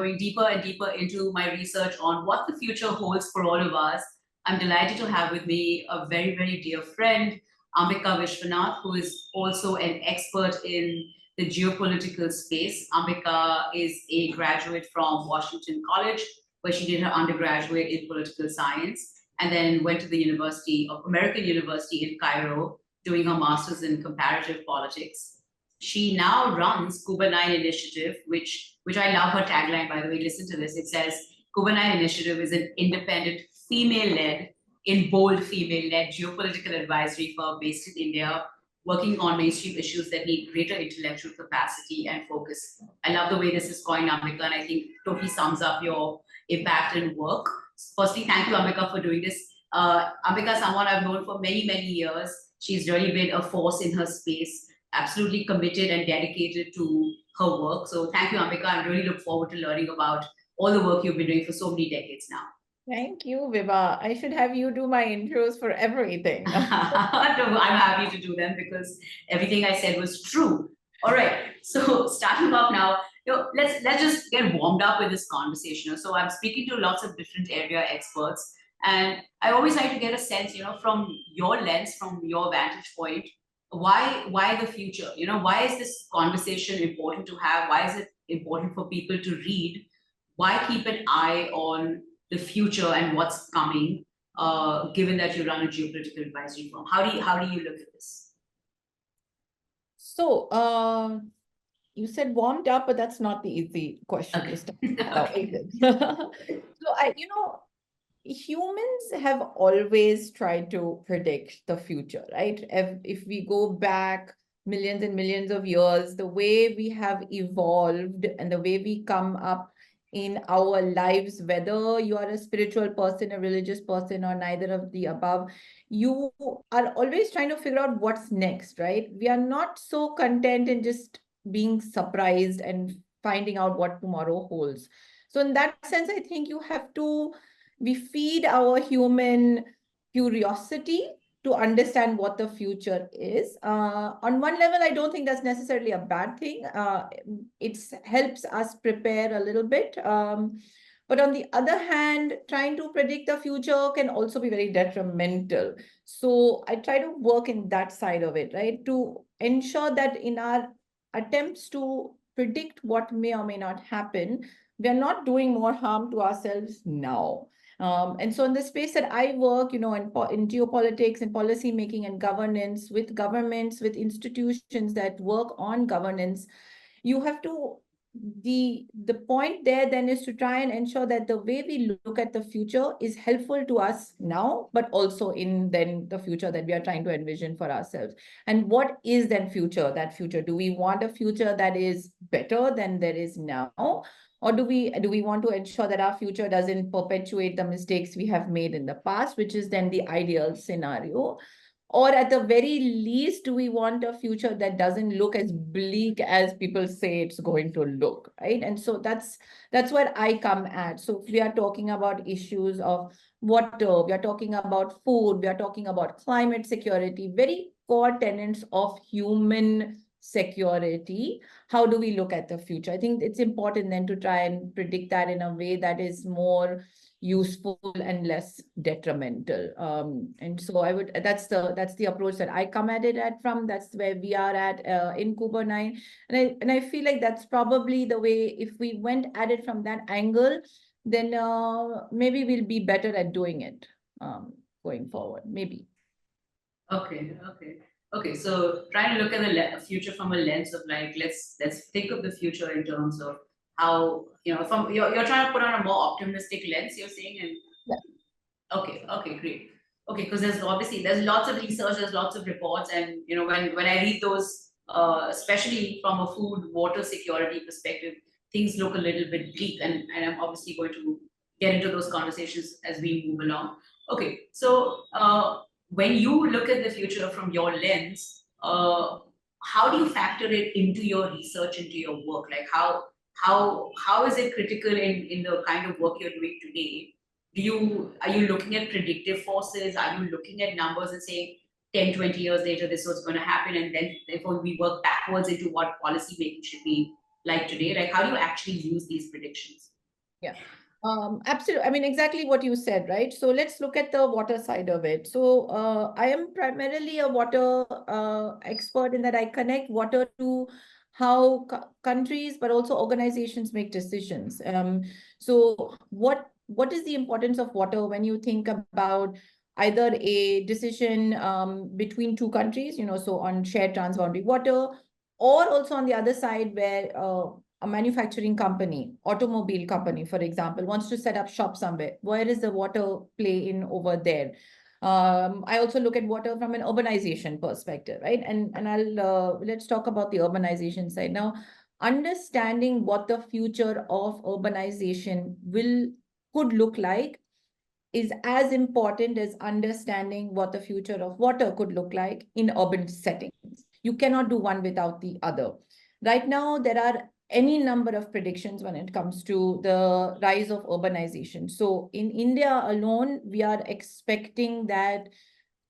going deeper and deeper into my research on what the future holds for all of us. I'm delighted to have with me a very, very dear friend, Ambika Vishwanath, who is also an expert in the geopolitical space. Ambika is a graduate from Washington College, where she did her undergraduate in political science, and then went to the American University in Cairo, doing her master's in comparative politics. She now runs Kubernein Initiative, which I love her tagline, by the way. Listen to this. It says, Kubernein Initiative is an independent, female-led, in bold female-led geopolitical advisory firm based in India, working on mainstream issues that need greater intellectual capacity and focus. I love the way this is going, Ambika, and I think totally sums up your impact and work. Firstly, thank you, Ambika, for doing this. Ambika is someone I've known for many, many years. She's really been a force in her space, absolutely committed and dedicated to her work. So thank you, Ambika. I really look forward to learning about all the work you've been doing for so many decades now. Thank you, Vibha. I should have you do my intros for everything. I'm happy to do them because everything I said was true. All right, so starting off now, let's just get warmed up with this conversation. So I'm speaking to lots of different area experts, and I always like to get a sense, from your lens, from your vantage point, why the future? Why is this conversation important to have? Why is it important for people to read? Why keep an eye on the future and what's coming, given that you run a geopolitical advisory firm? How do you look at this? So, you said warmed up, but that's not the easy question to start. Okay. So humans have always tried to predict the future, right? If we go back millions and millions of years, the way we have evolved and the way we come up in our lives, whether you are a spiritual person, a religious person, or neither of the above, you are always trying to figure out what's next, right? We are not so content in just being surprised and finding out what tomorrow holds. So in that sense, I think we feed our human curiosity to understand what the future is. On one level, I don't think that's necessarily a bad thing. It helps us prepare a little bit. But on the other hand, trying to predict the future can also be very detrimental. So I try to work in that side of it, right? To ensure that in our attempts to predict what may or may not happen, we are not doing more harm to ourselves now. And so in the space that I work, in geopolitics and policy making and governance, with governments, with institutions that work on governance, you have to, the point there then is to try and ensure that the way we look at the future is helpful to us now, but also in then the future that we are trying to envision for ourselves. And what is that future? Do we want a future that is better than there is now? Or do we want to ensure that our future doesn't perpetuate the mistakes we have made in the past, which is then the ideal scenario? Or at the very least, do we want a future that doesn't look as bleak as people say it's going to look, right? And so that's where I come at. So if we are talking about issues of water, we are talking about food, we are talking about climate security, very core tenets of human security. How do we look at the future? I think it's important then to try and predict that in a way that is more useful and less detrimental. And so that's the approach that I come at it from. That's where we are at in Kubernein. And I feel like that's probably the way, if we went at it from that angle, then maybe we'll be better at doing it going forward, maybe. Okay, so trying to look at the future from a lens of let's think of the future in terms of how, from you're trying to put on a more optimistic lens, you're saying, and yeah. Okay, great. Okay, because there's lots of research, there's lots of reports, and when I read those, especially from a food, water security perspective, things look a little bit bleak, and I'm obviously going to get into those conversations as we move along. Okay, so when you look at the future from your lens, how do you factor it into your research, into your work? Like how is it critical in the kind of work you're doing today? Are you looking at predictive forces? Are you looking at numbers and saying 10, 20 years later, this was going to happen, and then therefore we work backwards into what policy making should be? like today? Like, how do you actually use these predictions? Yeah. Absolutely. I mean, exactly what you said, right? So let's look at the water side of it. So I am primarily a water expert in that I connect water to how countries, but also organizations make decisions. So what is the importance of water when you think about either a decision between two countries, so on shared transboundary water, or also on the other side where a manufacturing company, automobile company, for example, wants to set up shop somewhere. Where is the water play in over there? I also look at water from an urbanization perspective, right? And let's talk about the urbanization side now. Understanding what the future of urbanization could look like is as important as understanding what the future of water could look like in urban settings. You cannot do one without the other. Right now, there are any number of predictions when it comes to the rise of urbanization. So in India alone, we are expecting that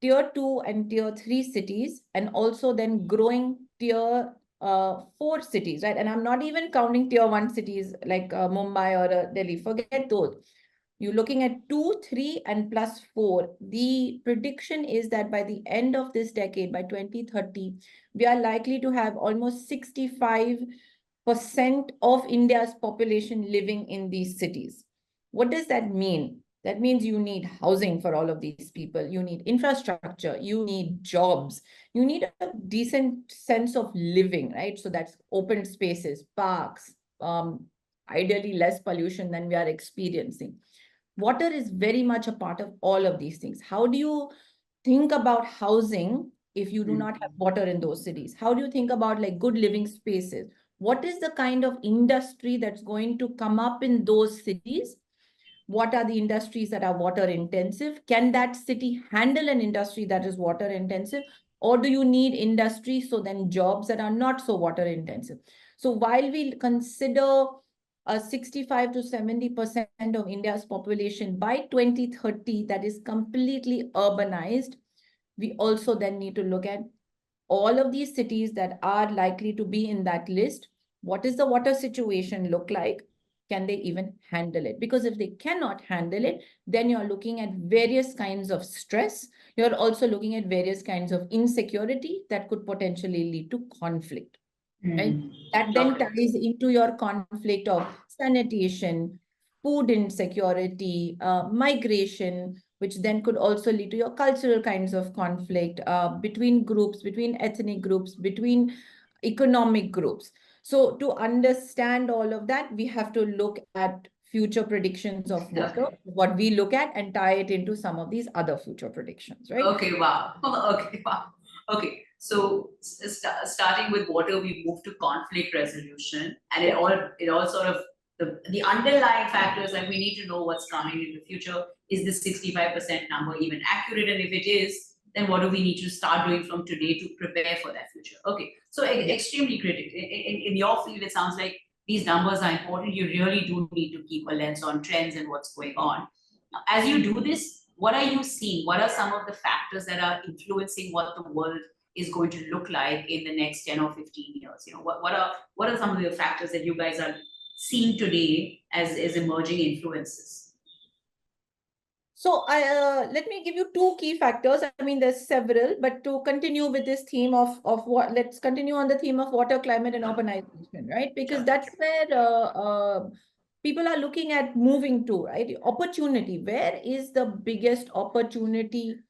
tier 2 and tier 3 cities, and also then growing tier 4 cities, right? And I'm not even counting tier 1 cities like Mumbai or Delhi. Forget those. You're looking at 2, 3, and plus 4. The prediction is that by the end of this decade, by 2030, we are likely to have almost 65% of India's population living in these cities. What does that mean? That means you need housing for all of these people. You need infrastructure. You need jobs. You need a decent sense of living, right? So that's open spaces, parks, ideally less pollution than we are experiencing. Water is very much a part of all of these things. How do you think about housing if you do not have water in those cities? How do you think about like good living spaces? What is the kind of industry that's going to come up in those cities? What are the industries that are water intensive? Can that city handle an industry that is water intensive? Or do you need industry so then jobs that are not so water intensive? So while we consider 65 to 70% of India's population by 2030 that is completely urbanized, we also then need to look at all of these cities that are likely to be in that list. What is the water situation look like? Can they even handle it? Because if they cannot handle it, then you're looking at various kinds of stress. You're also looking at various kinds of insecurity that could potentially lead to conflict. Right? That then Okay. ties into your conflict of sanitation, food insecurity, migration, which then could also lead to your cultural kinds of conflict between groups, between ethnic groups, between economic groups. So to understand all of that, we have to look at future predictions of water, Okay. what we look at, and tie it into some of these other future predictions, right? Okay, wow. Okay, wow. Okay, so starting with water, we move to conflict resolution, and it all sort of the underlying factors, like we need to know what's coming in the future. Is this 65% number even accurate? And if it is, then what do we need to start doing from today to prepare for that future? Okay, so extremely critical. In your field, it sounds like these numbers are important. You really do need to keep a lens on trends and what's going on. As you do this, what are you seeing? What are some of the factors that are influencing what the world is going to look like in the next 10 or 15 years? What are some of the factors that you guys are seeing today as emerging influences? So let me give you two key factors. I mean, there's several, but to continue with this theme of what, let's continue on the theme of water, climate, and urbanization, right? Because that's where people are looking at moving to, right? Opportunity. Where is the biggest opportunity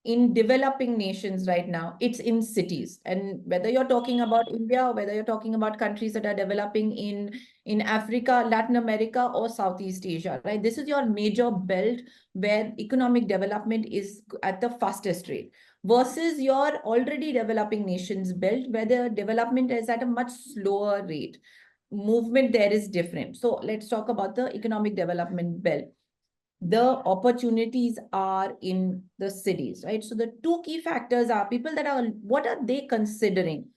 in developing nations right now? It's in cities. And whether you're talking about India or whether you're talking about countries that are developing in Africa, Latin America, or Southeast Asia, right? This is your major belt where economic development is at the fastest rate versus your already developing nations belt where the development is at a much slower rate. Movement there is different. So let's talk about the economic development belt. The opportunities are in the cities, right? So the two key factors are people that are, what are they considering?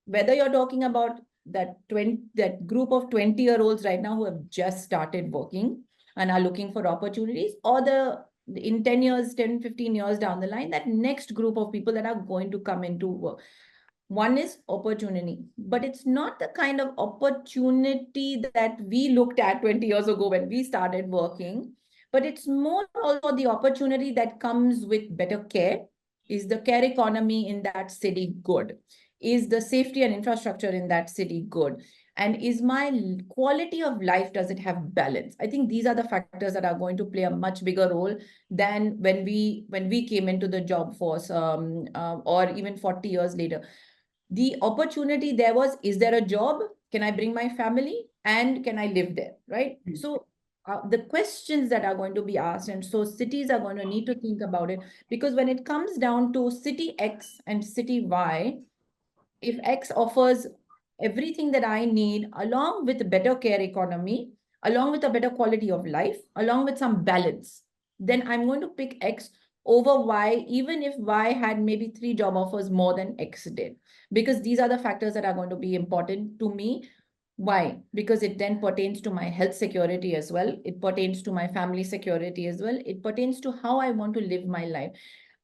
Whether you're talking about that group of 20-year-olds right now who have just started working and are looking for opportunities, or in 10 years, 10, 15 years down the line, that next group of people that are going to come into work. One is opportunity, but it's not the kind of opportunity that we looked at 20 years ago when we started working, but it's more also the opportunity that comes with better care. Is the care economy in that city good? Is the safety and infrastructure in that city good? And is my quality of life, does it have balance? I think these are the factors that are going to play a much bigger role than when we came into the job force, or even 40 years later. The opportunity there was, is there a job? Can I bring my family? And can I live there? Right? So the questions that are going to be asked, and so cities are going to need to think about it, because when it comes down to city X and city Y, if X offers everything that I need, along with a better care economy, along with a better quality of life, along with some balance, then I'm going to pick X over Y, even if Y had maybe 3 job offers more than X did. Because these are the factors that are going to be important to me. Why? Because it then pertains to my health security as well. It pertains to my family security as well. It pertains to how I want to live my life.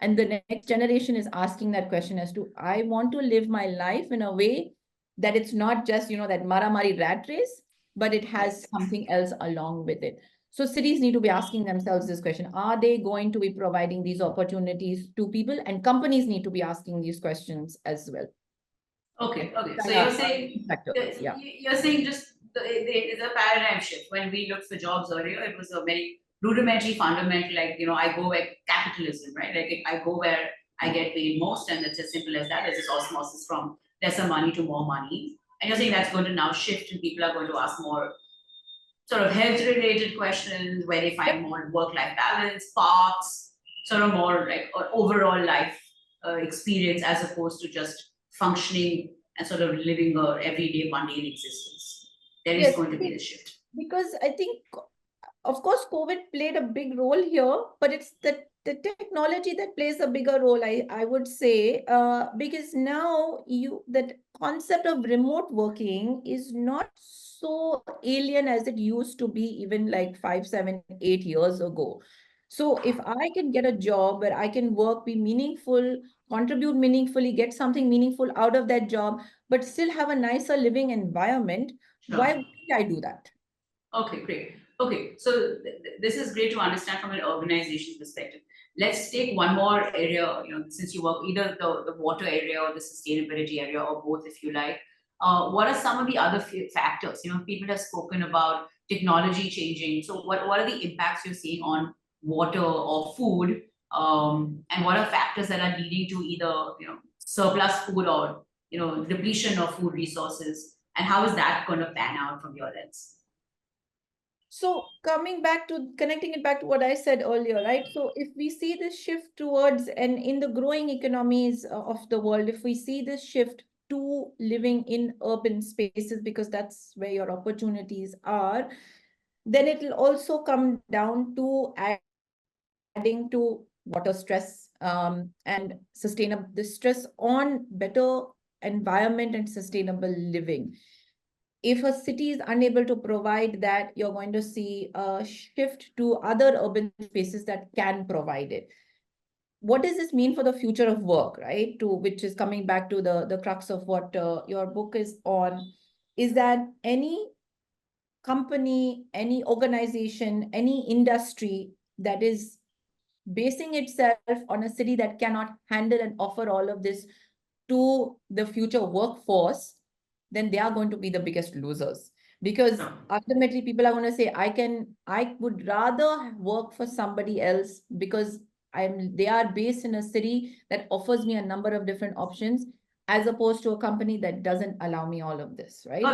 And the next generation is asking that question as to, I want to live my life in a way that it's not just, that maramari rat race, but it has something else along with it. So cities need to be asking themselves this question: are they going to be providing these opportunities to people? And companies need to be asking these questions as well. Okay. So you're saying Factors, yeah. you're saying just it's a paradigm shift. When we looked for jobs earlier, it was a very rudimentary, fundamental, like I go where capitalism, right? Like I go where I get paid most, and it's as simple as that. There's this osmosis from lesser money to more money. And you're saying that's going to now shift, and people are going to ask more sort of health-related questions, where they find more work-life balance, parks, sort of more like overall life experience, as opposed to just functioning and sort of living a everyday mundane existence. There is going to be the shift. Because I think, of course, COVID played a big role here, but it's the technology that plays a bigger role, I would say, because now that concept of remote working is not so alien as it used to be even like 5, 7, 8 years ago. So if I can get a job where I can work, be meaningful, contribute meaningfully, get something meaningful out of that job, but still have a nicer living environment, why wouldn't I do that? Okay, great. Okay, so this is great to understand from an organization perspective. Let's take one more area, since you work either the water area or the sustainability area, or both if you like. What are some of the other factors? People have spoken about technology changing. So what are the impacts you're seeing on water or food? And what are factors that are leading to either, surplus food or, depletion of food resources? And how is that going to pan out from your lens? So connecting it back to what I said earlier, right? So if we see this shift towards, and in the growing economies of the world, if we see this shift to living in urban spaces, because that's where your opportunities are, then it will also come down to adding to water stress, and the stress on better environment and sustainable living. If a city is unable to provide that, you're going to see a shift to other urban spaces that can provide it. What does this mean for the future of work, right? Which is coming back to the crux of what your book is on, is that any company, any organization, any industry that is basing itself on a city that cannot handle and offer all of this to the future workforce, then they are going to be the biggest losers. Because ultimately people are going to say, I would rather work for somebody else because they are based in a city that offers me a number of different options, as opposed to a company that doesn't allow me all of this, right?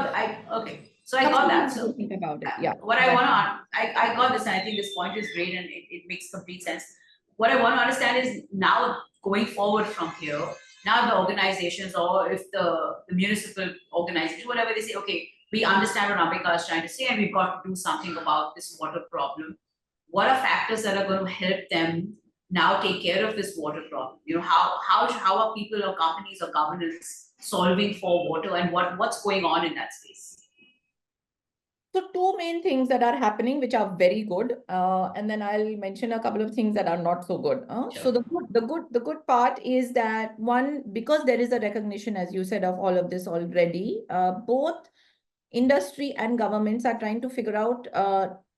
Okay. So I got that. So think about it. Yeah. What I want to, I got this, and I think this point is great, and it makes complete sense. What I want to understand is, now going forward from here, now the organizations, or if the municipal organization, whatever, they say, okay, we understand what Ambika is trying to say, and we've got to do something about this water problem. What are factors that are going to help them now take care of this water problem? How are people or companies or governments solving for water, and what's going on in that space? So two main things that are happening, which are very good, and then I'll mention a couple of things that are not so good. So Sure. the good part is that one, because there is a recognition, as you said, of all of this already. Both industry and governments are trying to figure out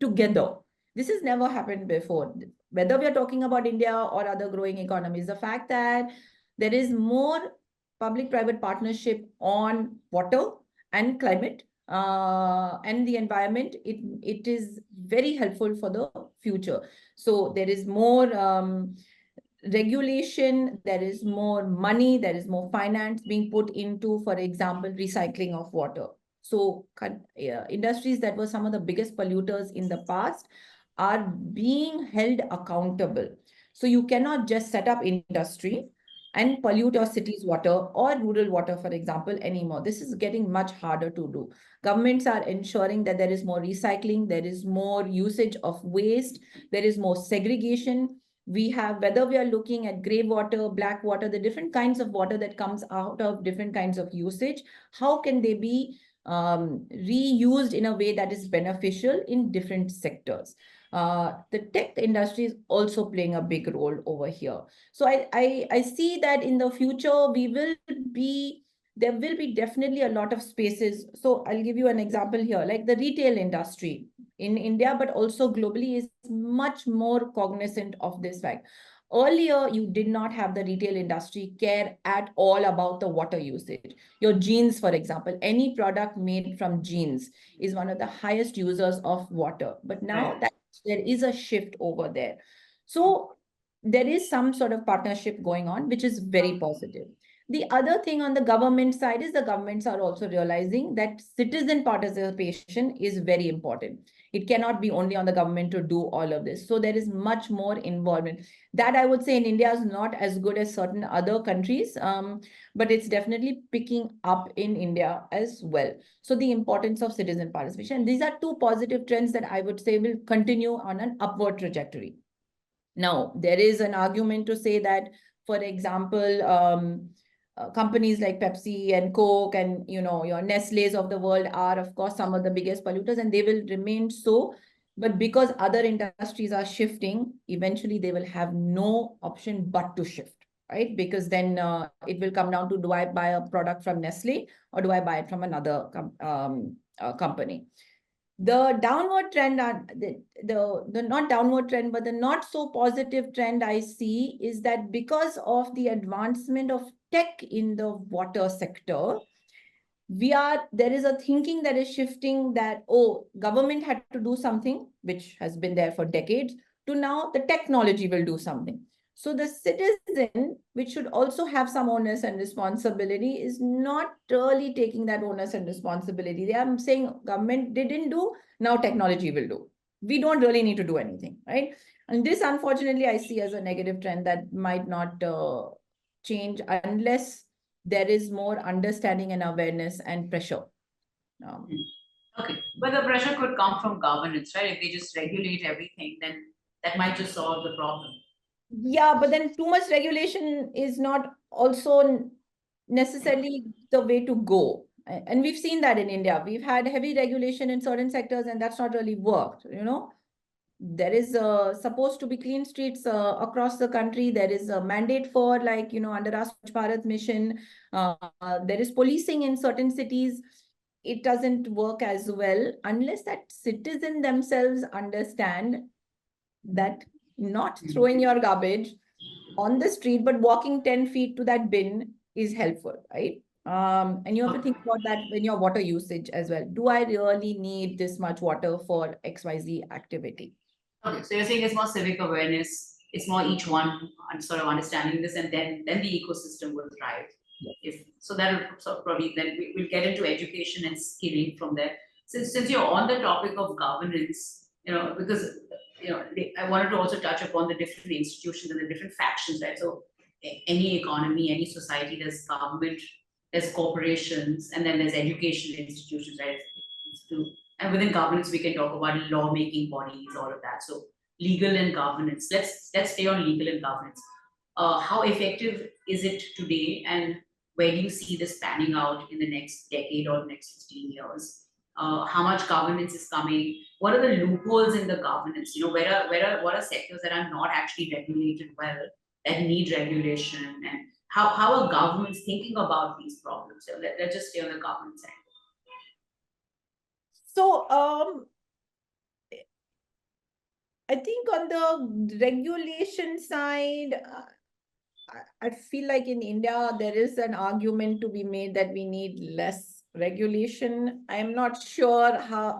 together. This has never happened before. Whether we are talking about India or other growing economies, the fact that there is more public-private partnership on water and climate and the environment, it is very helpful for the future. So there is more regulation, there is more money, there is more finance being put into, for example, recycling of water. So industries that were some of the biggest polluters in the past are being held accountable. So you cannot just set up industry and pollute your city's water or rural water, for example, anymore. This is getting much harder to do. Governments are ensuring that there is more recycling, there is more usage of waste, there is more segregation. We have, whether we are looking at gray water, black water, the different kinds of water that comes out of different kinds of usage, how can they be reused in a way that is beneficial in different sectors? The tech industry is also playing a big role over here. So I see that in the future, there will be definitely a lot of spaces. So I'll give you an example here, like the retail industry in India, but also globally, is much more cognizant of this fact. Earlier, you did not have the retail industry care at all about the water usage. Your jeans, for example, any product made from jeans is one of the highest users of water. But now that there is a shift over there. So there is some sort of partnership going on, which is very positive. The other thing on the government side is the governments are also realizing that citizen participation is very important. It cannot be only on the government to do all of this. So there is much more involvement. That I would say in India is not as good as certain other countries, but it's definitely picking up in India as well. So the importance of citizen participation. These are two positive trends that I would say will continue on an upward trajectory. Now, there is an argument to say that, for example, companies like Pepsi and Coke and your Nestle's of the world are, of course, some of the biggest polluters, and they will remain so. But because other industries are shifting, eventually they will have no option but to shift, right? Because then it will come down to, do I buy a product from Nestle or do I buy it from another company? The downward trend, the not downward trend, but the not so positive trend I see is that because of the advancement of tech in the water sector, there is a thinking that is shifting that, oh, government had to do something, which has been there for decades, to now the technology will do something. So the citizen, which should also have some onus and responsibility, is not really taking that onus and responsibility. They are saying government didn't do, now technology will do. We don't really need to do anything, right? And this, unfortunately, I see as a negative trend that might not change unless there is more understanding and awareness and pressure. Okay, but the pressure could come from governance, right? If they just regulate everything, then that might just solve the problem. Yeah, but then too much regulation is not also necessarily the way to go. And we've seen that in India. We've had heavy regulation in certain sectors, and that's not really worked. There is supposed to be clean streets across the country. There is a mandate for, like, under our Swachh Bharat mission. There is policing in certain cities. It doesn't work as well unless that citizen themselves understand that not throwing your garbage on the street, but walking 10 feet to that bin is helpful, right? And you have to think about that when your water usage as well. Do I really need this much water for XYZ activity? Okay, so you're saying it's more civic awareness, it's more each one sort of understanding this, and then the ecosystem will thrive. If so, that'll so probably then we'll get into education and skilling from there. Since you're on the topic of governance, because I wanted to also touch upon the different institutions and the different factions, right? So any economy, any society, there's government, there's corporations, and then there's educational institutions, right? And within governance, we can talk about lawmaking bodies, all of that. So legal and governance. Let's stay on legal and governance. How effective is it today, and where do you see this panning out in the next decade or next 15 years? how much governance is coming, what are the loopholes in the governance, what are sectors that are not actually regulated well, that need regulation, and how are governments thinking about these problems. So let's just stay on the government side. So I think on the regulation side, I feel like in India, there is an argument to be made that we need less regulation. I'm not sure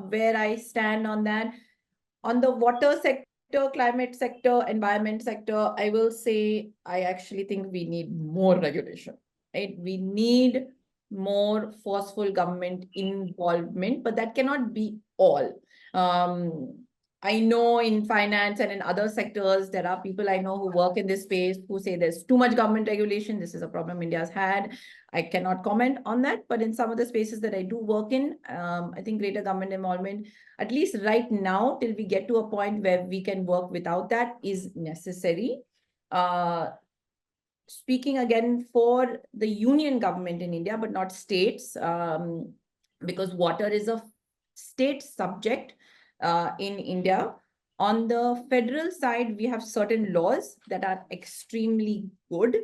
where I stand on that. On the water sector, climate sector, environment sector, I will say I actually think we need more regulation, right? We need more forceful government involvement, but that cannot be all. I know in finance and in other sectors, there are people I know who work in this space who say there's too much government regulation. This is a problem India's had. I cannot comment on that, but in some of the spaces that I do work in, I think greater government involvement, at least right now, till we get to a point where we can work without that, is necessary. Speaking again for the union government in India, but not states, because water is a state subject in India. On the federal side, we have certain laws that are extremely good,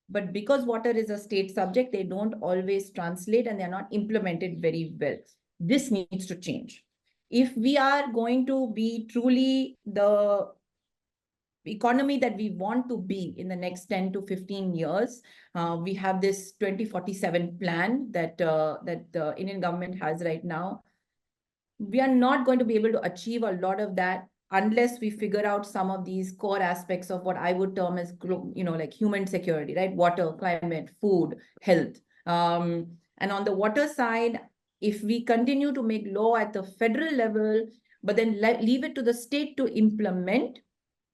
but because water is a state subject, they don't always translate and they're not implemented very well. This needs to change. If we are going to be truly the economy that we want to be in the next 10 to 15 years, we have this 2047 plan that the Indian government has right now. We are not going to be able to achieve a lot of that unless we figure out some of these core aspects of what I would term as, like human security, right? Water, climate, food, health. And on the water side, if we continue to make law at the federal level, but then leave it to the state to implement,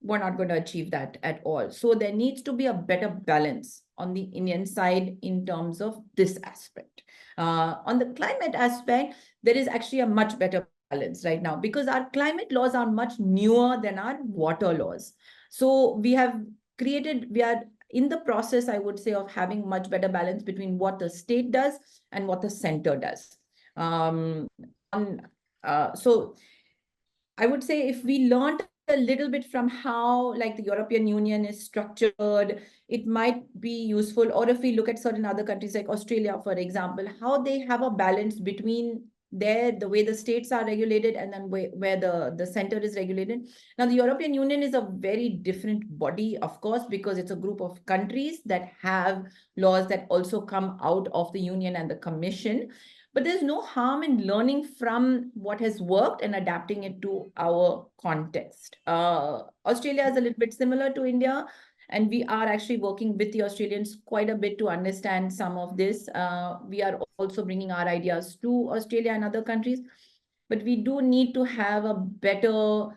we're not going to achieve that at all. So there needs to be a better balance on the Indian side in terms of this aspect. On the climate aspect, there is actually a much better balance right now because our climate laws are much newer than our water laws. So we are in the process, I would say, of having much better balance between what the state does and what the center does. So I would say if we learned a little bit from how like the European Union is structured, it might be useful. Or if we look at certain other countries like Australia, for example, how they have a balance between the way the states are regulated and then where the center is regulated. Now, the European Union is a very different body, of course, because it's a group of countries that have laws that also come out of the Union and the Commission. But there's no harm in learning from what has worked and adapting it to our context. Australia is a little bit similar to India, and we are actually working with the Australians quite a bit to understand some of this. We are also bringing our ideas to Australia and other countries, but we do need to have a better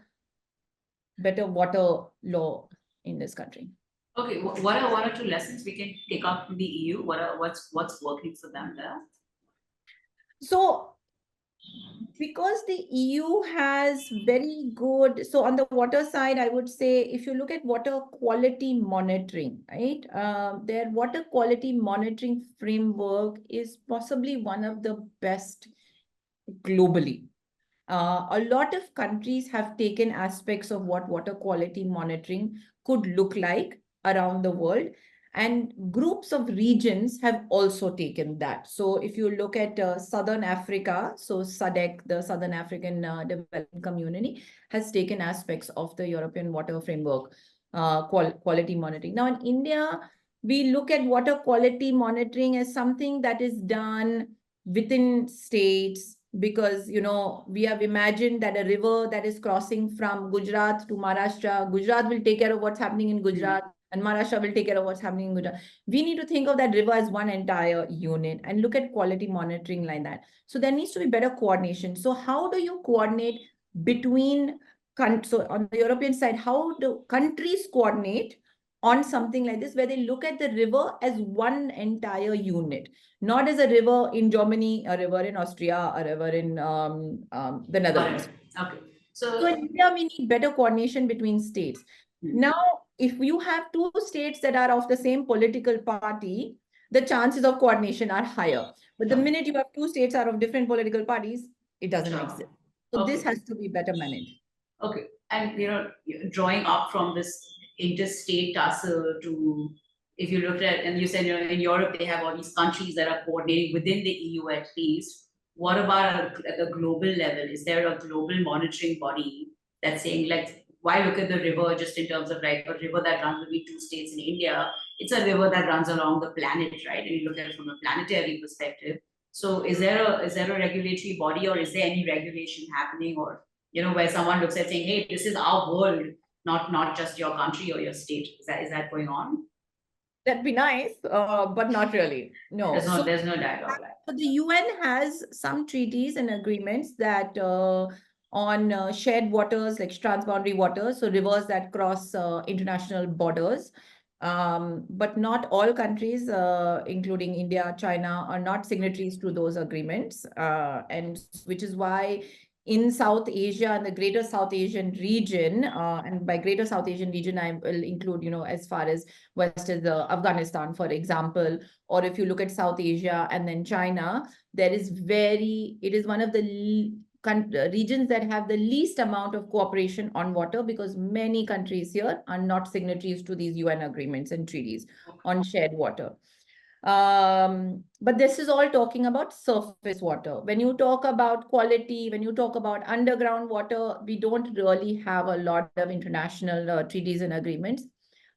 water law in this country. Okay, what are one or two lessons we can take up from the EU? What's working for them there? So because the EU has very good, so on the water side, I would say if you look at water quality monitoring, right? Their water quality monitoring framework is possibly one of the best globally. A lot of countries have taken aspects of what water quality monitoring could look like around the world. And groups of regions have also taken that. So if you look at Southern Africa, so SADC, the Southern African Development Community, has taken aspects of the European Water Framework quality monitoring. Now in India, we look at water quality monitoring as something that is done within states, because we have imagined that a river that is crossing from Gujarat to Maharashtra, Gujarat will take care of what's happening in Gujarat and Maharashtra will take care of what's happening in Gujarat. We need to think of that river as one entire unit and look at quality monitoring like that. So there needs to be better coordination. So how do you coordinate between so on the European side, how do countries coordinate on something like this, where they look at the river as one entire unit, not as a river in Germany, a river in Austria, a river in the Netherlands. Okay. So in India, we need better coordination between states. Now, if you have two states that are of the same political party, the chances of coordination are higher. But the Sure. minute you have two states are of different political parties, it doesn't make Sure. sense. So this Okay. has to be better managed. Okay. And drawing up from this interstate tussle to, if you looked at, and you said, in Europe they have all these countries that are coordinating within the EU at least. What about at the global level? Is there a global monitoring body that's saying, like, why look at the river just in terms of like a river that runs between two states in India? It's a river that runs along the planet, right? And you look at it from a planetary perspective. So is there a regulatory body, or is there any regulation happening, or where someone looks at saying, hey, this is our world, not just your country or your state? Is that going on? That'd be nice, but not really. No. There's no dialogue like So the UN has some treaties and agreements that on shared waters, like transboundary waters, so rivers that cross international borders. But not all countries, including India, China, are not signatories to those agreements. And which is why in South Asia and the greater South Asian region, and by greater South Asian region, I will include, as far as west as Afghanistan, for example, or if you look at South Asia and then China, it is one of the regions that have the least amount of cooperation on water, because many countries here are not signatories to these UN agreements and treaties on shared water. But this is all talking about surface water. When you talk about quality, when you talk about underground water, we don't really have a lot of international treaties and agreements.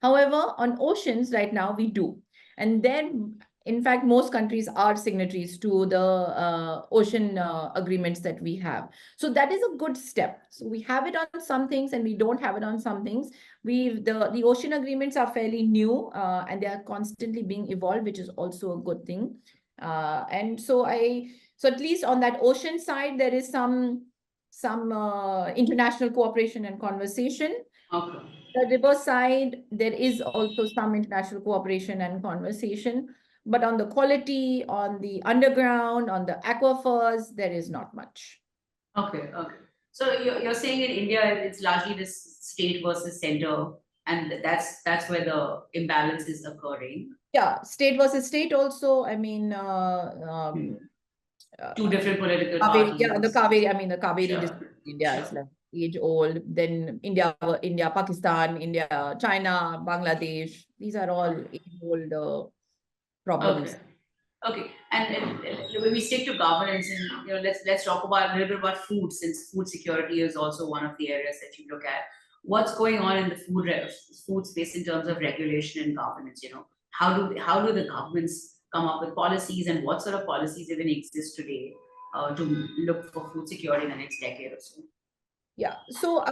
However, on oceans right now, we do. And then, in fact, most countries are signatories to the ocean agreements that we have. So that is a good step. So we have it on some things and we don't have it on some things. The ocean agreements are fairly new and they are constantly being evolved, which is also a good thing. And so at least on that ocean side, there is some international cooperation and conversation. Okay. The river side, there is also some international cooperation and conversation, but on the quality, on the underground, on the aquifers, there is not much. Okay. So you're saying in India it's largely this state versus center, and that's where the imbalance is occurring. Yeah, state versus state also. I mean, Two different political Kaveri, parties. yeah, the Kaveri Sure. dispute in India is Sure. like age old. Then India, Pakistan, India, China, Bangladesh. These are all age old problems. Okay. Okay, and when we stick to governance, and let's talk about a little bit about food, since food security is also one of the areas that you look at. What's going on in the food space in terms of regulation and governance? How do the governments come up with policies, and what sort of policies even exist today to look for food security in the next decade or so? Yeah, so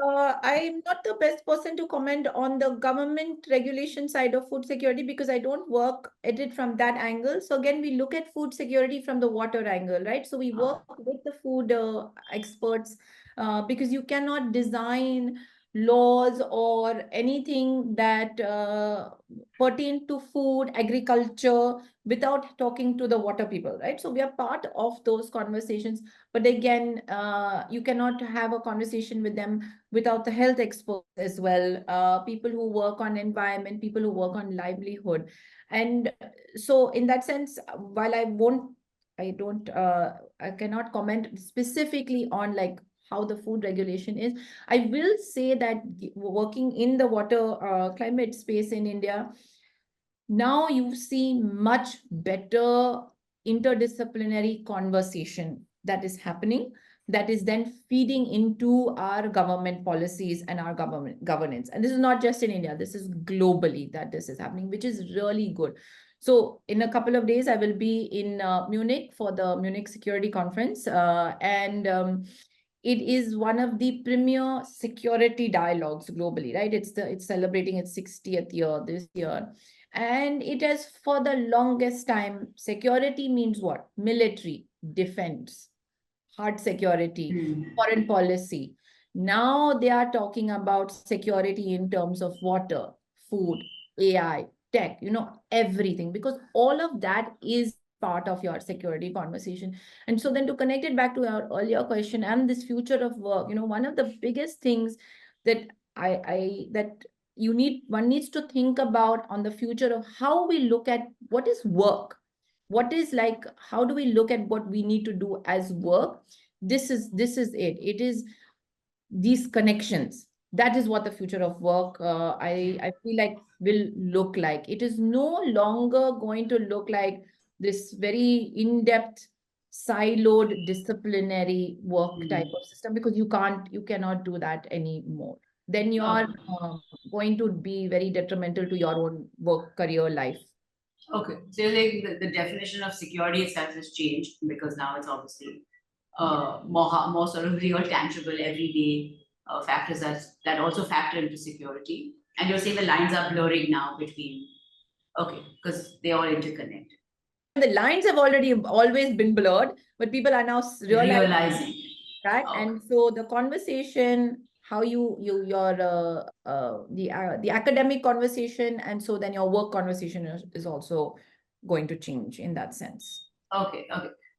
I'm not the best person to comment on the government regulation side of food security because I don't work at it from that angle. So again, we look at food security from the water angle, right? So we work with the food experts because you cannot design laws or anything that pertain to food, agriculture without talking to the water people, right? So we are part of those conversations. But again, you cannot have a conversation with them without the health experts as well, people who work on environment, people who work on livelihood. And so in that sense, while I cannot comment specifically on like how the food regulation is. I will say that working in the water climate space in India, now you see much better interdisciplinary conversation that is happening, that is then feeding into our government policies and our government governance. And this is not just in India, this is globally that this is happening, which is really good. So in a couple of days, I will be in Munich for the Munich Security Conference. And it is one of the premier security dialogues globally, right? It's celebrating its 60th year this year. And it has, for the longest time, security means what? Military, defense, hard security, foreign policy. Now they are talking about security in terms of water, food, AI, tech, everything, because all of that is part of your security conversation. And so then to connect it back to our earlier question and this future of work, one of the biggest things that one needs to think about on the future of how we look at what is work. What is like, how do we look at what we need to do as work? This is it. It is these connections. That is what the future of work, I feel like, will look like. It is no longer going to look like this very in-depth, siloed, disciplinary work type of system, because you cannot do that anymore. Then you are going to be very detrimental to your own work career life. Okay, so you're saying the definition of security itself has changed because now it's obviously more sort of real, tangible, everyday factors that also factor into security. And you're saying the lines are blurring now between, okay, because they all interconnect. The lines have already always been blurred, but people are now realizing that. Okay. And so the conversation, how your the academic conversation, and so then your work conversation is also going to change in that sense. Okay.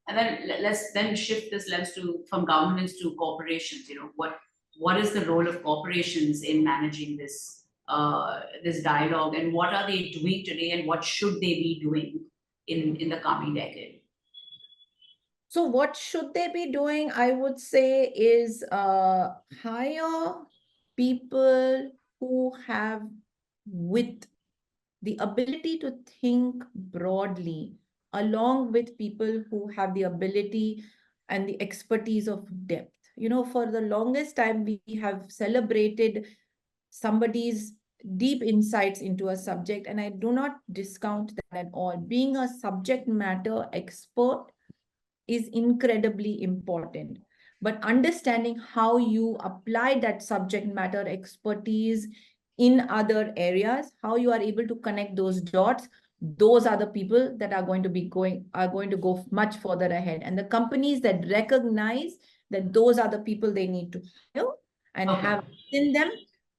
And then let's then shift this lens from governments to corporations. What is the role of corporations in managing this this dialogue, and what are they doing today, and what should they be doing in the coming decade? So what should they be doing? I would say is hire people who have with the ability to think broadly, along with people who have the ability and the expertise of depth. For the longest time, we have celebrated somebody's deep insights into a subject, and I do not discount that at all. Being a subject matter expert is incredibly important, but understanding how you apply that subject matter expertise in other areas, how you are able to connect those dots, those are the people that are going to go much further ahead. And the companies that recognize that those are the people they need to hire and have in them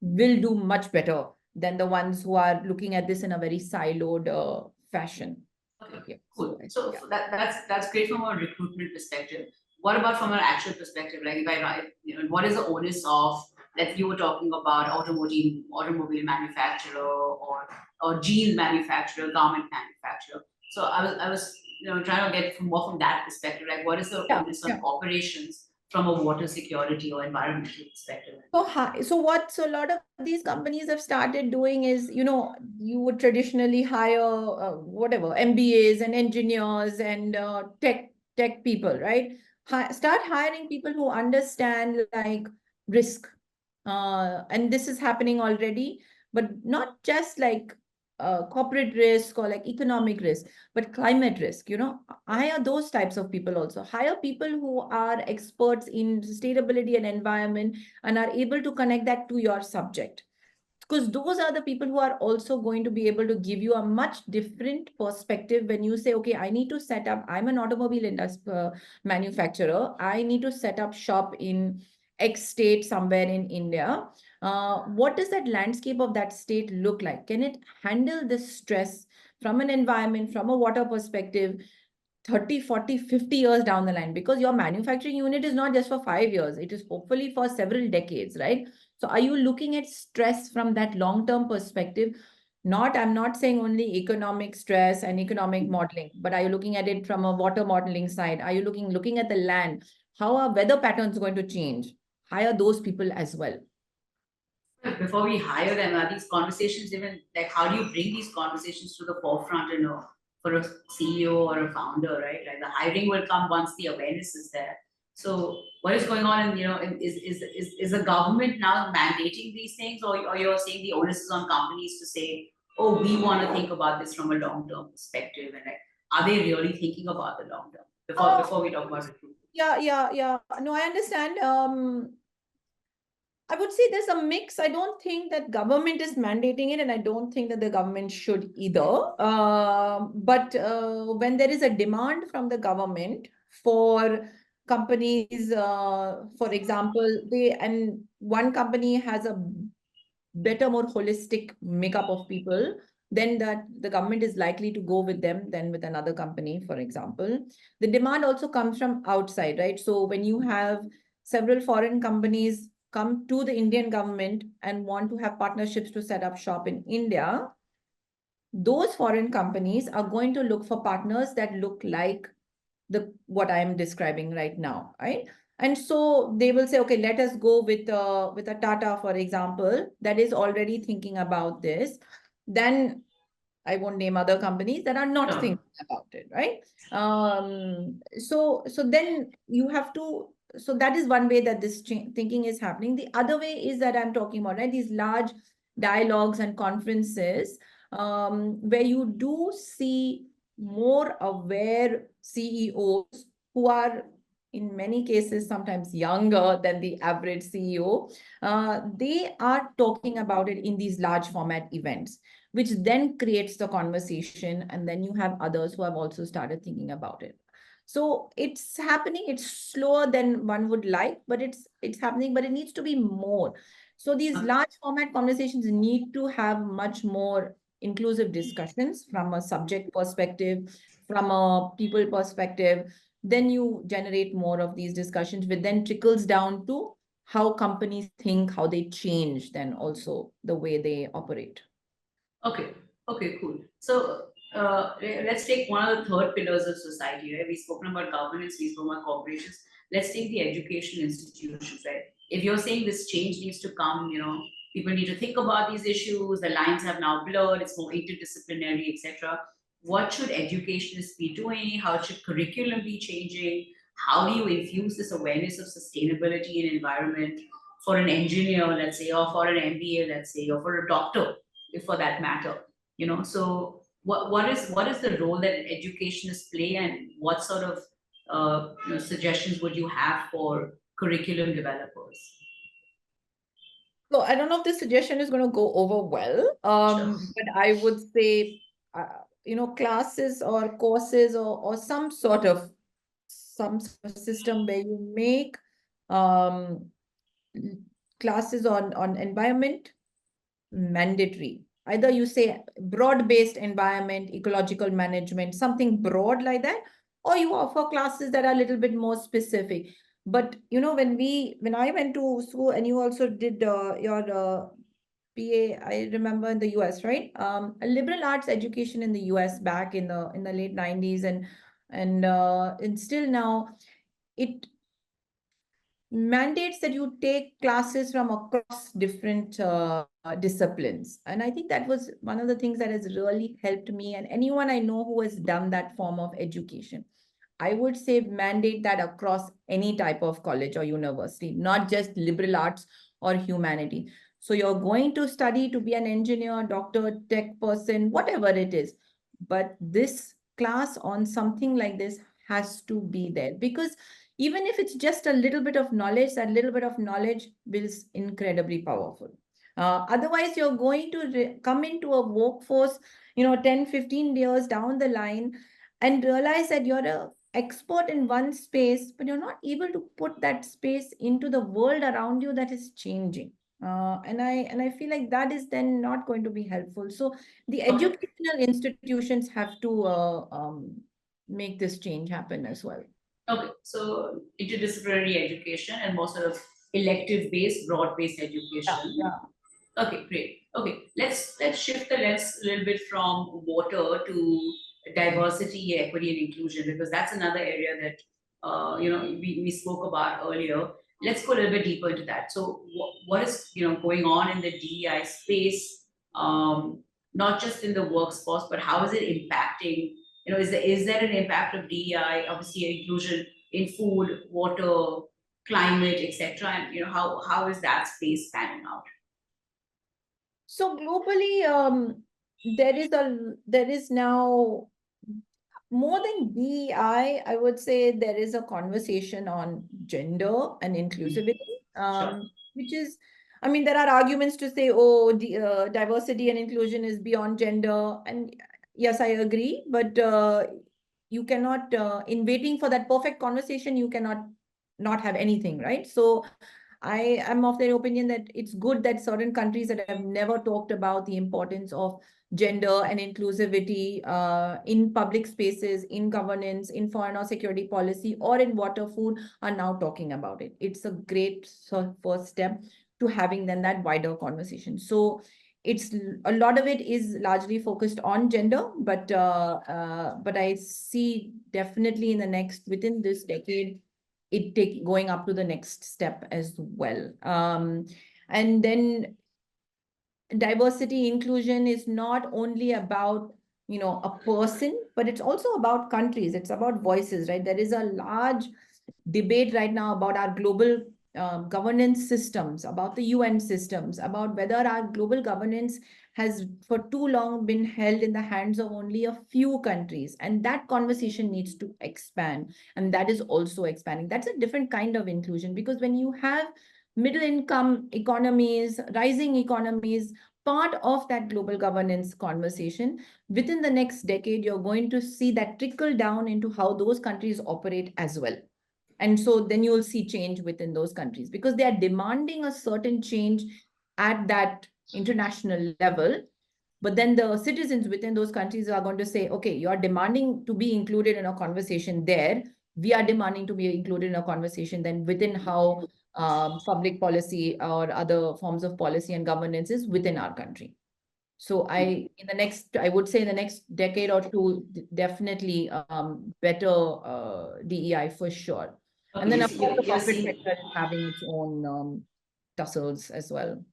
will do much better than the ones who are looking at this in a very siloed fashion. Okay, cool. So that's great from a recruitment perspective. What about from an actual perspective? Like if I write, what is the onus of, that you were talking about automobile manufacturer or jeans manufacturer, garment manufacturer. So I was trying to get more from that perspective. Like what is the onus on corporations from a water security or environmental perspective? So a lot of these companies have started doing is, you would traditionally hire whatever MBAs and engineers and tech people, right? Start hiring people who understand like risk, and this is happening already, but not just like corporate risk or like economic risk, but climate risk. Hire those types of people also. Hire people who are experts in sustainability and environment and are able to connect that to your subject, because those are the people who are also going to be able to give you a much different perspective when you say, okay, I need to set up, I'm an automobile industry manufacturer, I need to set up shop in X state somewhere in India. What does that landscape of that state look like? Can it handle this stress from an environment, from a water perspective, 30, 40, 50 years down the line? Because your manufacturing unit is not just for 5 years, it is hopefully for several decades, right? So are you looking at stress from that long-term perspective? I'm not saying only economic stress and economic modeling, but are you looking at it from a water modeling side? Are you looking at the land? How are weather patterns going to change? Hire those people as well. Before we hire them, are these conversations even, like, how do you bring these conversations to the forefront, for a CEO or a founder, right? Like the hiring will come once the awareness is there. So what is going on, and is the government now mandating these things, or you're saying the onus is on companies to say, oh, we want to think about this from a long-term perspective, and like, are they really thinking about the long term before we talk about recruitment? Yeah. No, I understand. I would say there's a mix. I don't think that government is mandating it, and I don't think that the government should either. But when there is a demand from the government for companies, for example, and one company has a better, more holistic makeup of people, then that the government is likely to go with them than with another company, for example. The demand also comes from outside, right? So when you have several foreign companies come to the Indian government and want to have partnerships to set up shop in India, those foreign companies are going to look for partners that look like what I am describing right now, right? And so they will say, okay, let us go with a Tata, for example, that is already thinking about this. Then I won't name other companies that are not Sure. thinking about it, right? So then you have to, so that is one way that this thinking is happening. The other way is that I'm talking about, right? These large dialogues and conferences where you do see more aware CEOs who are in many cases sometimes younger than the average CEO. They are talking about it in these large format events, which then creates the conversation. And then you have others who have also started thinking about it. So it's happening. It's slower than one would like, but it's happening, but it needs to be more. So these large format conversations need to have much more inclusive discussions from a subject perspective, from a people perspective. Then you generate more of these discussions, which then trickles down to how companies think, how they change, then also the way they operate. Okay, okay, cool. So let's take one of the third pillars of society, right? We've spoken about governance, we've spoken about corporations. Let's take the education institutions, right? If you're saying this change needs to come, people need to think about these issues, the lines have now blurred, it's more interdisciplinary, etc. What should educationists be doing? How should curriculum be changing? How do you infuse this awareness of sustainability and environment for an engineer, let's say, or for an MBA, let's say, or for a doctor, for that matter? So what is the role that educationists play, and what sort of suggestions would you have for curriculum developers? So I don't know if this suggestion is going to go over well, Sure. but I would say, classes or courses or some sort of system where you make um, classes on environment mandatory. Either you say broad-based environment, ecological management, something broad like that, or you offer classes that are a little bit more specific. But when I went to school, and you also did your PA, I remember in the US, right? A liberal arts education in the US back in the late 90s, and still now, it mandates that you take classes from across different disciplines. And I think that was one of the things that has really helped me and anyone I know who has done that form of education. I would say mandate that across any type of college or university, not just liberal arts or humanity. So you're going to study to be an engineer, doctor, tech person, whatever it is. But this class on something like this has to be there, because even if it's just a little bit of knowledge, that little bit of knowledge is incredibly powerful. Otherwise, you're going to come into a workforce, 10, 15 years down the line, and realize that you're an expert in one space, but you're not able to put that space into the world around you that is changing. And I feel like that is then not going to be helpful. So the Okay. educational institutions have to make this change happen as well. Okay, so interdisciplinary education and more sort of elective-based, broad-based Yeah, education. yeah. Okay, great. Okay, let's shift the lens a little bit from water to diversity, equity, and inclusion, because that's another area that we spoke about earlier. Let's go a little bit deeper into that. So what is going on in the DEI space, not just in the workforce, but how is it impacting? Is there an impact of DEI, obviously inclusion in food, water, climate, etc., and how is that space panning out? So globally, there is now more than DEI, I would say there is a conversation on gender and inclusivity, Sure. which is, I mean, there are arguments to say, oh, diversity and inclusion is beyond gender. And yes, I agree, but you cannot, in waiting for that perfect conversation, you cannot not have anything, right? So I am of the opinion that it's good that certain countries that have never talked about the importance of gender and inclusivity in public spaces, in governance, in foreign or security policy, or in water, food, are now talking about it. It's a great first step to having then that wider conversation. So it's a lot of it is largely focused on gender, but I see definitely in the next, within this decade, it take going up to the next step as well. And then diversity inclusion is not only about, you know, a person, but it's also about countries. It's about voices, right? There is a large debate right now about our global governance systems, about the UN systems, about whether our global governance has for too long been held in the hands of only a few countries. And that conversation needs to expand. And that is also expanding. That's a different kind of inclusion, because when you have middle income economies, rising economies, part of that global governance conversation, within the next decade, you're going to see that trickle down into how those countries operate as well. And so then you'll see change within those countries, because they are demanding a certain change at that international level. But then the citizens within those countries are going to say, okay, you're demanding to be included in a conversation there. We are demanding to be included in a conversation then within how public policy or other forms of policy and governance is within our country. So I would say in the next decade or two, definitely better DEI for sure. Okay, And then of course the you're corporate seeing, sector is having its own tussles as well.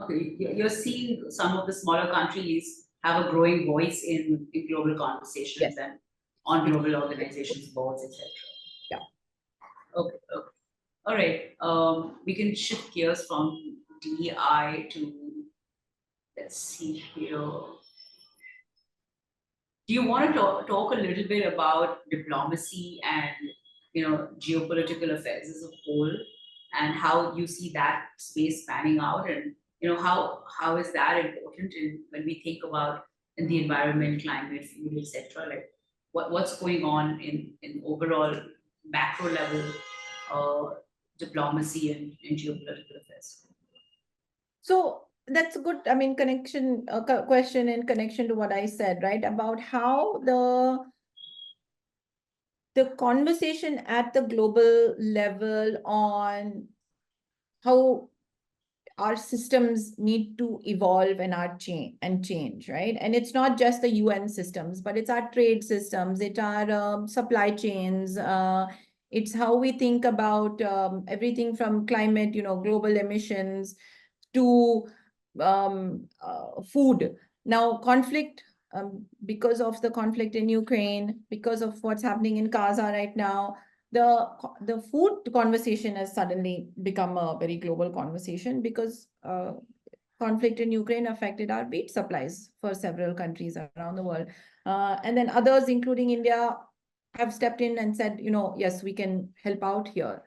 okay, you're seeing some of the smaller countries have a growing voice in global conversations Yes. and on It's, global organizations, boards, etc. yeah. Okay, okay. All right. We can shift gears from DEI to, let's see here. Do you want to talk a little bit about diplomacy and, geopolitical affairs as a whole, and how you see that space panning out, and how is that important in when we think about in the environment, climate, food, etc. Like what's going on in overall macro level diplomacy and geopolitical affairs. So that's a good, I mean, question in connection to what I said, right? About how the conversation at the global level on how our systems need to evolve and change, right? And it's not just the UN systems, but it's our trade systems, it's our supply chains, it's how we think about everything from climate, global emissions to food. Now, conflict, because of the conflict in Ukraine, because of what's happening in Gaza right now, the food conversation has suddenly become a very global conversation, because conflict in Ukraine affected our wheat supplies for several countries around the world. And then others, including India, have stepped in and said, yes, we can help out here.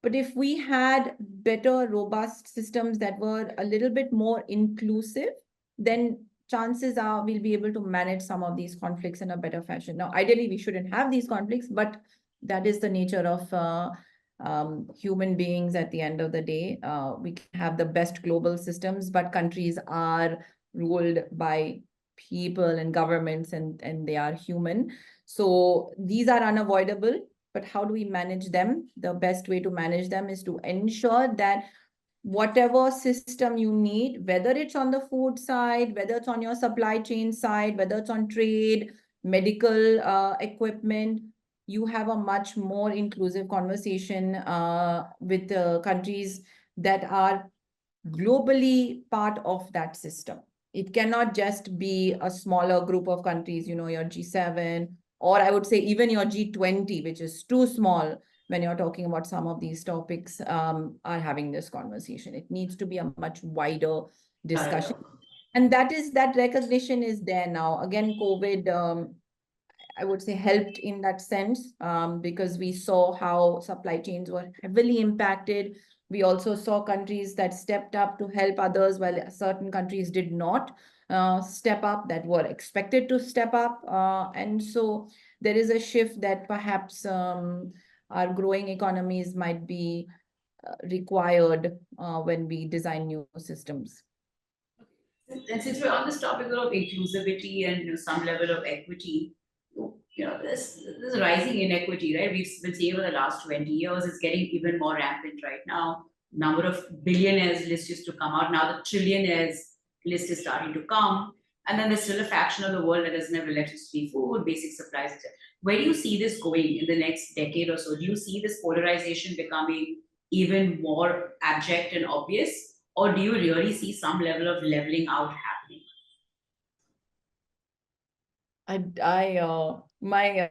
But if we had better, robust systems that were a little bit more inclusive, then chances are we'll be able to manage some of these conflicts in a better fashion. Now, ideally, we shouldn't have these conflicts, but that is the nature of human beings at the end of the day. We can have the best global systems, but countries are ruled by people and governments, and they are human. So these are unavoidable. But how do we manage them? The best way to manage them is to ensure that whatever system you need, whether it's on the food side, whether it's on your supply chain side, whether it's on trade, medical equipment, you have a much more inclusive conversation with countries that are globally part of that system. It cannot just be a smaller group of countries, your G7, or I would say even your G20, which is too small when you're talking about some of these topics, are having this conversation. It needs to be a much wider discussion. And that recognition is there now. Again, COVID, I would say, helped in that sense, because we saw how supply chains were heavily impacted. We also saw countries that stepped up to help others, while certain countries did not step up, that were expected to step up. And so there is a shift that perhaps our growing economies might be required when we design new systems. And since we're on this topic of inclusivity and some level of equity, this rising inequity, right? We've been seeing over the last 20 years, it's getting even more rampant right now. Number of billionaires list used to come out. Now the trillionaires list is starting to come. And then there's still a fraction of the world that doesn't have electricity, food, basic supplies, etc. Where do you see this going in the next decade or so? Do you see this polarization becoming even more abject and obvious? Or do you really see some level of leveling out happening? My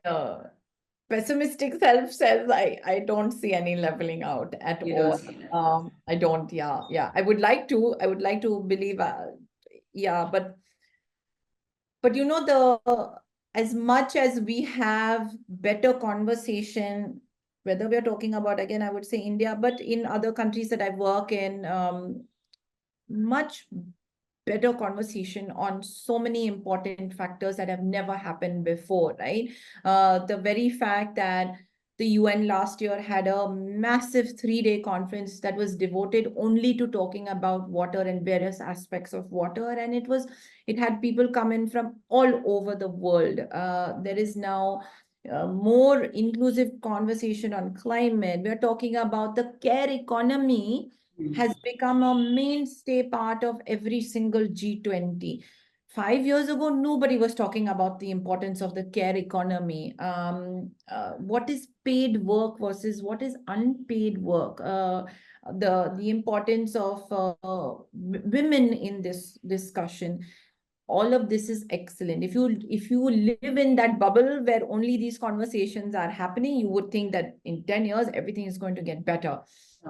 pessimistic self says I don't see any leveling out at You don't all. see that. I don't. Yeah. I would like to believe. Yeah, but as much as we have better conversation, whether we are talking about, again, I would say India, but in other countries that I work in, much better conversation on so many important factors that have never happened before, right? The very fact that the UN last year had a massive 3-day conference that was devoted only to talking about water and various aspects of water. And it had people come in from all over the world. There is now more inclusive conversation on climate. We're talking about the care economy has become a mainstay part of every single G20. 5 years ago, nobody was talking about the importance of the care economy. What is paid work versus what is unpaid work? The importance of women in this discussion. All of this is excellent. If you live in that bubble where only these conversations are happening, you would think that in 10 years everything is going to get better.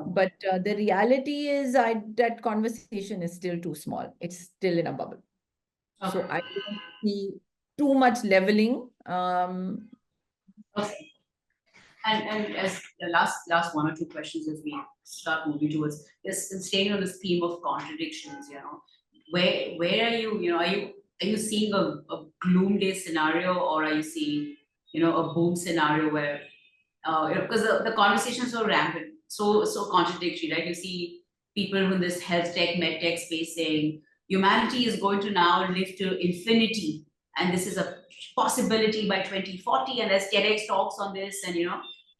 But the reality is that conversation is still too small. It's still in a bubble. So I don't see too much leveling. Okay. And as the last one or two questions as we start moving towards this, staying on this theme of contradictions, where are you, are you seeing a gloom day scenario, or are you seeing, a boom scenario where, because the conversation is so rampant, so contradictory, right? You see people in this health tech, med tech space saying humanity is going to now live to infinity, and this is a possibility by 2040, and there's TEDx talks on this, and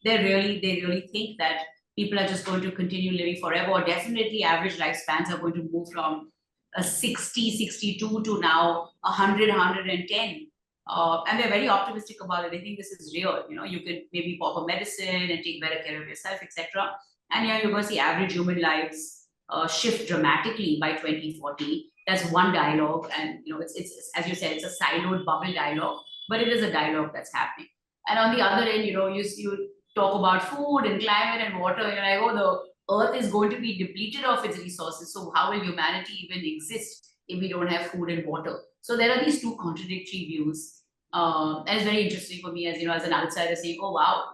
they really think that people are just going to continue living forever, or definitely average lifespans are going to move from a 60, 62 to now 100, 110. And they're very optimistic about it. They think this is real. You could maybe pop a medicine and take better care of yourself, etc. And you're going to see average human lives shift dramatically by 2040. That's one dialogue, and it's as you said, it's a siloed bubble dialogue, but it is a dialogue that's happening. And on the other end, you talk about food and climate and water, and I go, the earth is going to be depleted of its resources. So how will humanity even exist if we don't have food and water? So there are these two contradictory views. And it's very interesting for me as as an outsider saying, oh wow,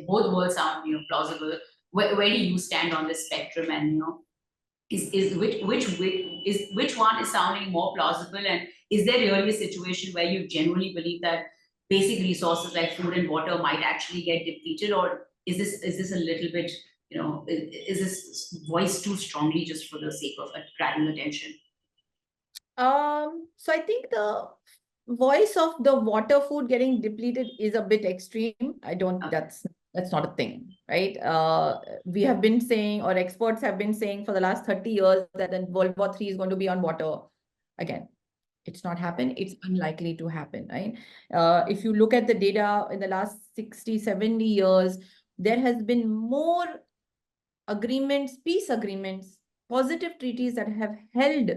both worlds sound plausible. Where do you stand on this spectrum? And is which one is sounding more plausible? And is there really a situation where you genuinely believe that basic resources like food and water might actually get depleted, or is this a little bit is this voiced too strongly just for the sake of grabbing attention? So I think the voice of the water food getting depleted is a bit extreme. I don't, that's not a thing, right? We have been saying, or experts have been saying for the last 30 years that then World War III is going to be on water. Again, it's not happened. It's unlikely to happen, right? If you look at the data in the last 60, 70 years, there has been more agreements, peace agreements, positive treaties that have held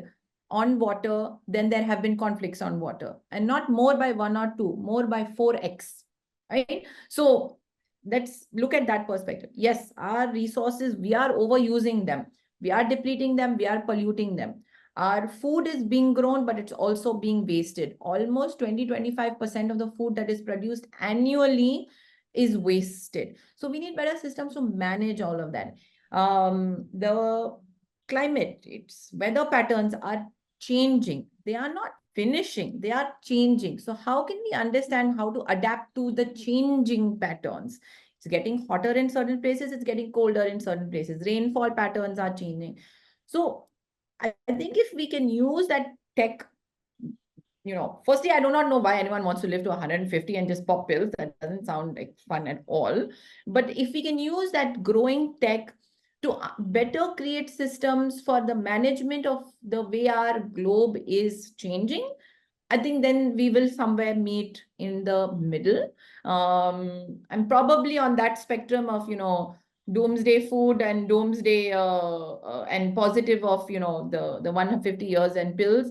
on water than there have been conflicts on water, and not more by 1 or 2, more by 4x, right? So let's look at that perspective. Yes, our resources, we are overusing them, we are depleting them, we are polluting them. Our food is being grown, but it's also being wasted. Almost 20-25% of the food that is produced annually is wasted. So we need better systems to manage all of that. The climate, its weather patterns are changing. They are not finishing, they are changing. So how can we understand how to adapt to the changing patterns? It's getting hotter in certain places, it's getting colder in certain places. Rainfall patterns are changing. So I think if we can use that tech, firstly, I do not know why anyone wants to live to 150 and just pop pills. That doesn't sound like fun at all. But if we can use that growing tech to better create systems for the management of the way our globe is changing, I think then we will somewhere meet in the middle. I'm probably on that spectrum of, doomsday food and doomsday and positive of, the 150 years and pills.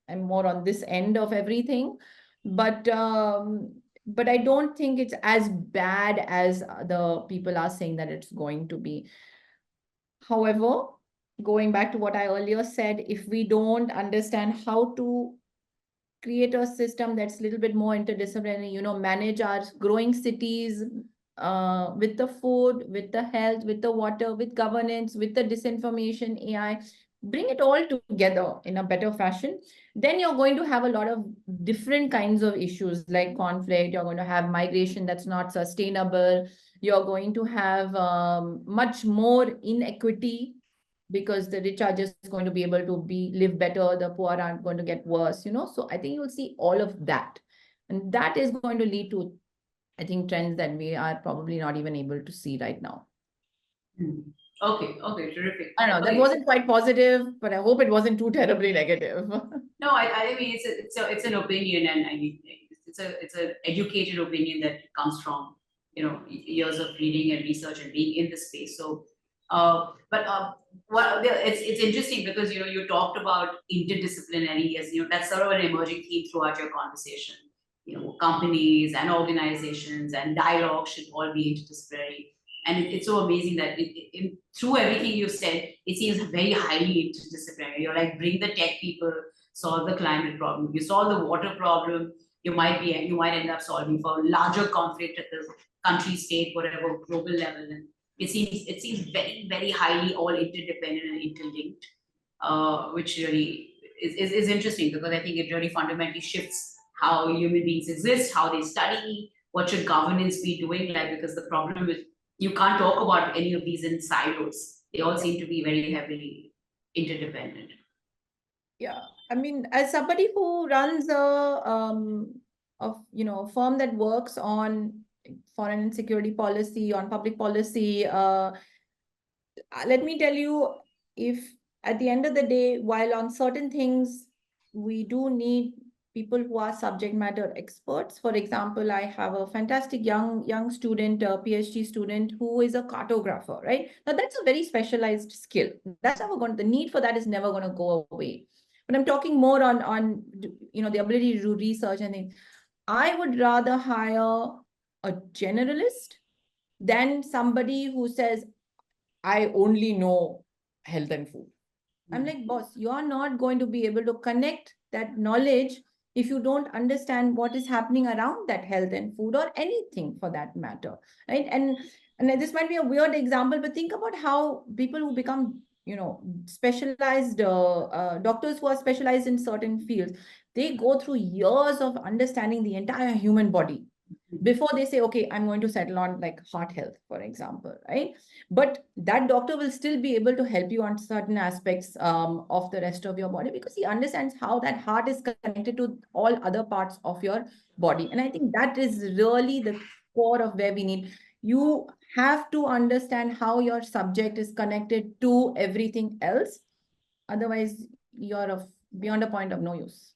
I'm more on this end of everything. But I don't think it's as bad as the people are saying that it's going to be. However, going back to what I earlier said, if we don't understand how to create a system that's a little bit more interdisciplinary, manage our growing cities with the food, with the health, with the water, with governance, with the disinformation, AI, bring it all together in a better fashion, then you're going to have a lot of different kinds of issues like conflict. You're going to have migration that's not sustainable. You're going to have much more inequity because the rich are just going to be able to live better, the poor aren't going to get worse, So I think you'll see all of that. And that is going to lead to, I think, trends that we are probably not even able to see right now. Okay, terrific. I don't know, that wasn't quite positive, but I hope it wasn't too terribly negative. No, I mean it's an opinion, and it's an educated opinion that comes from years of reading and research and being in the space. So, it's interesting because you talked about interdisciplinary as that's sort of an emerging theme throughout your conversation. Companies and organizations and dialogue should all be interdisciplinary. And it's so amazing that through everything you've said, it seems very highly interdisciplinary. You're like, bring the tech people, solve the climate problem. You solve the water problem, you might end up solving for larger conflict at the country, state, whatever, global level. And it seems very, very highly all interdependent and interlinked, which really is interesting because I think it really fundamentally shifts how human beings exist, how they study, what should governance be doing, because the problem is you can't talk about any of these in silos. They all seem to be very heavily interdependent. Yeah, I mean, as somebody who runs a firm that works on foreign and security policy, on public policy, let me tell you, if at the end of the day, while on certain things we do need people who are subject matter experts. For example, I have a fantastic young student, a PhD student, who is a cartographer, right? Now that's a very specialized skill. That's never going. The need for that is never going to go away. But I'm talking more on the ability to do research and things. I would rather hire a generalist than somebody who says, I only know health and food. I'm like, boss, you are not going to be able to connect that knowledge if you don't understand what is happening around that health and food or anything for that matter, right? And this might be a weird example, but think about how people who become, specialized doctors who are specialized in certain fields, they go through years of understanding the entire human body before they say, okay, I'm going to settle on like heart health, for example, right? But that doctor will still be able to help you on certain aspects of the rest of your body because he understands how that heart is connected to all other parts of your body. And I think that is really the core of where we need. You have to understand how your subject is connected to everything else. Otherwise, you're beyond a point of no use.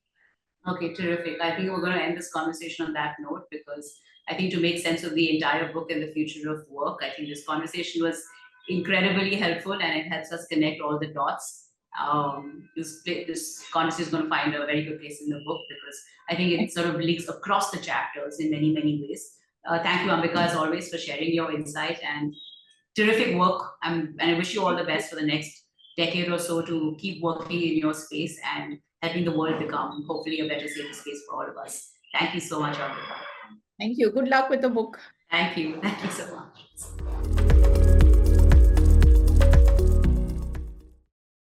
Okay, terrific. I think we're going to end this conversation on that note because I think to make sense of the entire book and the future of work, I think this conversation was incredibly helpful and it helps us connect all the dots. This conversation is going to find a very good place in the book because I think it sort of links across the chapters in many, many ways. Thank you, Ambika, as always, for sharing your insight and terrific work. And I wish you all the best for the next decade or so to keep working in your space and helping the world become hopefully a better, safer space for all of us. Thank you so much, Ambika. Thank you. Good luck with the book. Thank you. Thank you so much.